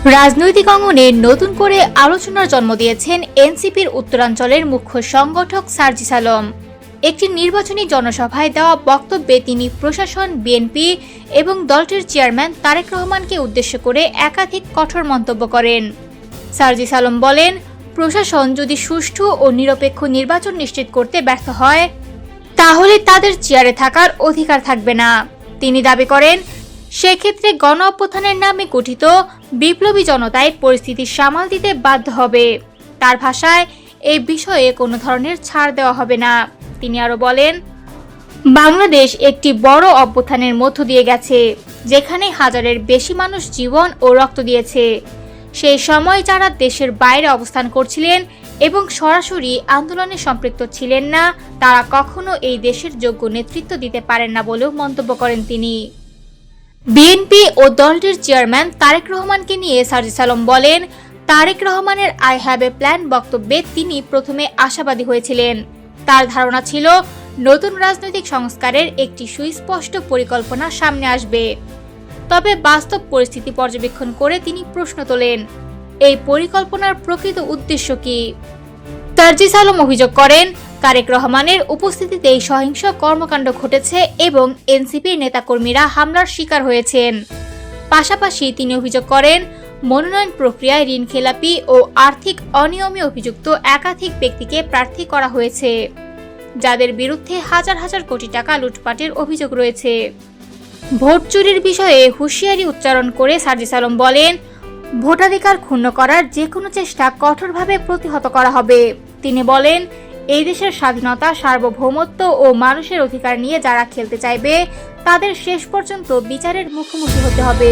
রাজনৈতিক অঙ্গনে নতুন করে আলোচনার জন্ম দিয়েছেন এনসিপির উত্তরাঞ্চলের মুখ্য সংগঠক সার্জিস আলম। একটি নির্বাচনী জনসভায় দেওয়া বক্তব্যে তিনি প্রশাসন, বিএনপি এবং দলটির চেয়ারম্যান তারেক রহমানকে উদ্দেশ্য করে একাধিক কঠোর মন্তব্য করেন। সার্জিস আলম বলেন, প্রশাসন যদি সুষ্ঠু ও নিরপেক্ষ নির্বাচন নিশ্চিত করতে ব্যর্থ হয় তাহলে তাদের চেয়ারে থাকার অধিকার থাকবে না। তিনি দাবি করেন, সেক্ষেত্রে গণ অভ্যুত্থানের নামে গঠিত বিপ্লবী জনতায় পরিস্থিতি সামাল দিতে বাধ্য হবে। তার ভাষায়, এই বিষয়ে কোনো ধরনের ছাড় দেওয়া হবে না। তিনি আরো বলেন, বাংলাদেশ একটি বড় অভ্যুত্থানের মধ্য দিয়ে গেছে, যেখানে হাজারের বেশি মানুষ জীবন ও রক্ত দিয়েছে। সেই সময় যারা দেশের বাইরে অবস্থান করছিলেন এবং সরাসরি আন্দোলনে সম্পৃক্ত ছিলেন না, তারা কখনো এই দেশের যোগ্য নেতৃত্ব দিতে পারেন না বলেও মন্তব্য করেন তিনি। বিএনপি ও দলটির চেয়ারম্যান তারেক রহমানকে নিয়ে সার্জিস আলম বলেন, তারেক রহমানের আই হ্যাভ এ প্ল্যান বক্তব্যে তিনি প্রথমে আশাবাদী হয়েছিলেন। তার ধারণা ছিল নতুন রাজনৈতিক সংস্কারের একটি সুস্পষ্ট পরিকল্পনা সামনে আসবে। তবে বাস্তব পরিস্থিতি পর্যবেক্ষণ করে তিনি প্রশ্ন তোলেন, এই পরিকল্পনার প্রকৃত উদ্দেশ্য কি? সার্জিস আলম অভিযোগ করেন, তারেক রহমানের উপস্থিতিতেই সহিংস কর্মকাণ্ড ঘটেছে এবং এনসিপির নেতাকর্মীরা হামলার শিকার হয়েছেন। পাশাপাশি তিনি অভিযোগ করেন, মনোনয়ন প্রক্রিয়ায় ঋণ খেলাপি ও আর্থিক অনিয়মে অভিযুক্ত একাধিক ব্যক্তিকে প্রার্থী করা হয়েছে, যাদের বিরুদ্ধে হাজার হাজার কোটি টাকা লুটপাটের অভিযোগ রয়েছে। ভোট চুরির বিষয়ে হুঁশিয়ারি উচ্চারণ করে সার্জিস আলম বলেন, ভোটাধিকার ক্ষুণ্ণ করার যে কোনো চেষ্টা কঠোরভাবে প্রতিহত করা হবে। তিনি বলেন, এই দেশের স্বাধীনতা, সার্বভৌমত্ব ও মানুষের অধিকার নিয়ে যারা খেলতে চাইবে তাদের শেষ পর্যন্ত বিচারের মুখোমুখি হতে হবে।